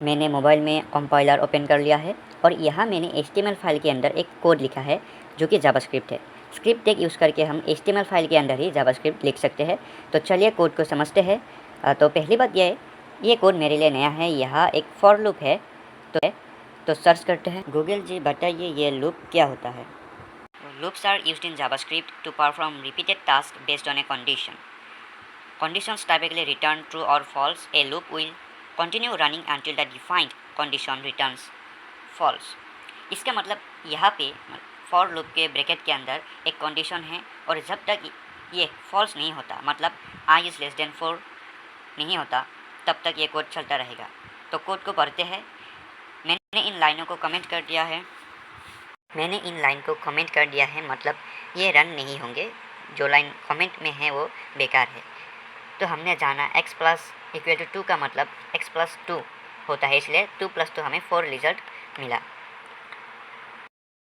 मैंने मोबाइल में compiler open कर लिया है और यहाँ मैंने HTML फाइल के अंदर एक कोड लिखा है जो कि जावास्क्रिप्ट है। स्क्रिप्ट टैग यूज़ करके हम HTML फाइल के अंदर ही जावास्क्रिप्ट लिख सकते हैं। तो चलिए कोड को समझते हैं। तो पहली बात यह है, ये कोड मेरे लिए नया है। यहाँ एक फॉर लूप है। तो सर्च करते हैं, गूगल जी बताइए ये लूप क्या होता है। Loops are used in JavaScript to perform repeated task based on a condition. Conditions typically return true or false. A loop will continue running until the defined condition returns false. इसका मतलब यहाँ पे for loop के bracket के अंदर एक condition है और जब तक ये फॉल्स नहीं होता, मतलब i इज़ लेस देन 4 नहीं होता, तब तक ये कोड चलता रहेगा। तो कोड को पढ़ते हैं। मैंने इन लाइनों को कमेंट कर दिया है। मतलब ये रन नहीं होंगे। जो लाइन कमेंट में है वो बेकार है। तो हमने जाना x प्लस इक्वल टू 2 का मतलब x प्लस 2 होता है, इसलिए 2 प्लस 2 हमें 4 रिजल्ट मिला।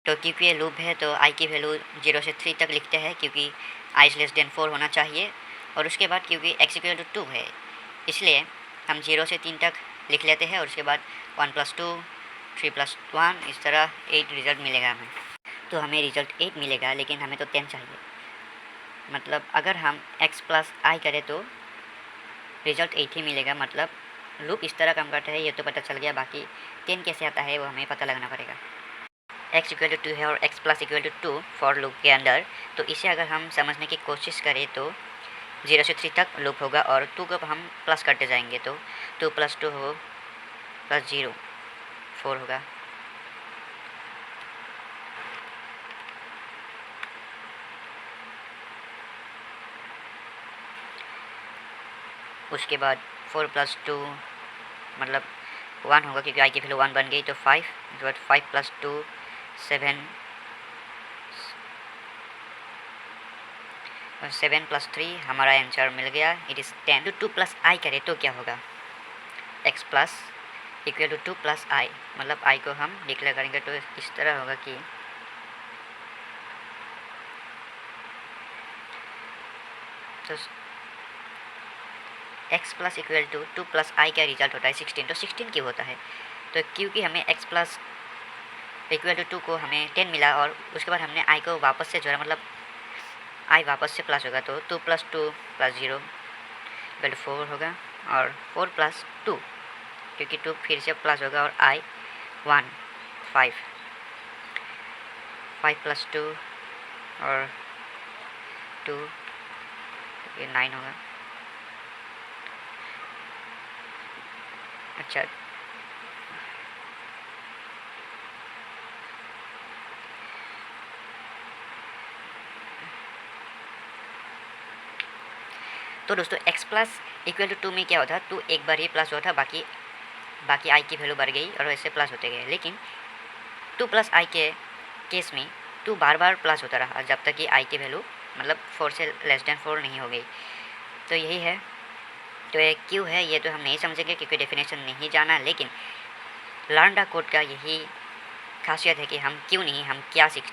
तो क्योंकि ये लूप है तो i की वैल्यू 0 से 3 तक लिखते हैं, क्योंकि i इज़ लेस देन 4 होना चाहिए। और उसके बाद क्योंकि x इक्वल टू 2 है, इसलिए हम 0 से 3 तक लिख लेते हैं। और उसके बाद 1 प्लस 2, 3 प्लस 1, इस तरह 8 रिज़ल्ट मिलेगा हमें। तो हमें रिज़ल्ट 8 मिलेगा, लेकिन हमें तो 10 चाहिए। मतलब अगर हम x प्लस i करें तो रिज़ल्ट 8 ही मिलेगा। मतलब लूप इस तरह काम करता है, ये तो पता चल गया। बाकी 10 कैसे आता है वो हमें पता लगाना पड़ेगा। x इक्वल टू 2 है और x plus equal to 2 for loop के अंदर। तो इसे अगर हम समझने की कोशिश करें तो 0 से 3 तक लूप होगा और 2 को हम प्लस करते जाएंगे। तो 2 प्लस 2 हो प्लस 0, 4 होगा। उसके बाद 4 प्लस 2 मतलब 1 होगा, क्योंकि i की वैल्यू 1 बन गई। तो 5, उसके बाद 5 प्लस 2 7, और 7 प्लस 3 हमारा आंसर मिल गया, इट इज़ 10। 2 प्लस i करें तो क्या होगा, x plus equal to 2 plus i, मतलब i को हम डिक्लेयर करेंगे तो इस तरह होगा कि तो x plus equal to 2 plus i का रिजल्ट होता है 16। तो 16 क्यों होता है, तो क्योंकि हमें x प्लस इक्वल टू 2 को हमें 10 मिला और उसके बाद हमने i को वापस से जोड़ा, मतलब i वापस से प्लस होगा। तो 2 प्लस 2 प्लस 0 इक्वल टू 4 होगा। और 4 प्लस 2 क्योंकि 2 फिर से प्लस होगा और i 1, 5 प्लस 2 और 2, ये 9 होगा। अच्छा, तो दोस्तों x प्लस इक्वल टू 2 में क्या होता है, 2 एक बार ही प्लस हुआ था, बाकी i की वैल्यू बढ़ गई और ऐसे प्लस होते गए। लेकिन 2 प्लस i के केस में 2 बार बार प्लस होता रहा जब तक कि i की वैल्यू मतलब 4 से लेस देन 4 नहीं हो गई। तो यही है। तो ये क्यों है ये तो हम नहीं समझेंगे क्योंकि डेफिनेशन नहीं जाना, लेकिन लर्न द कोड का यही खासियत है कि हम क्यों नहीं, हम क्या सीखते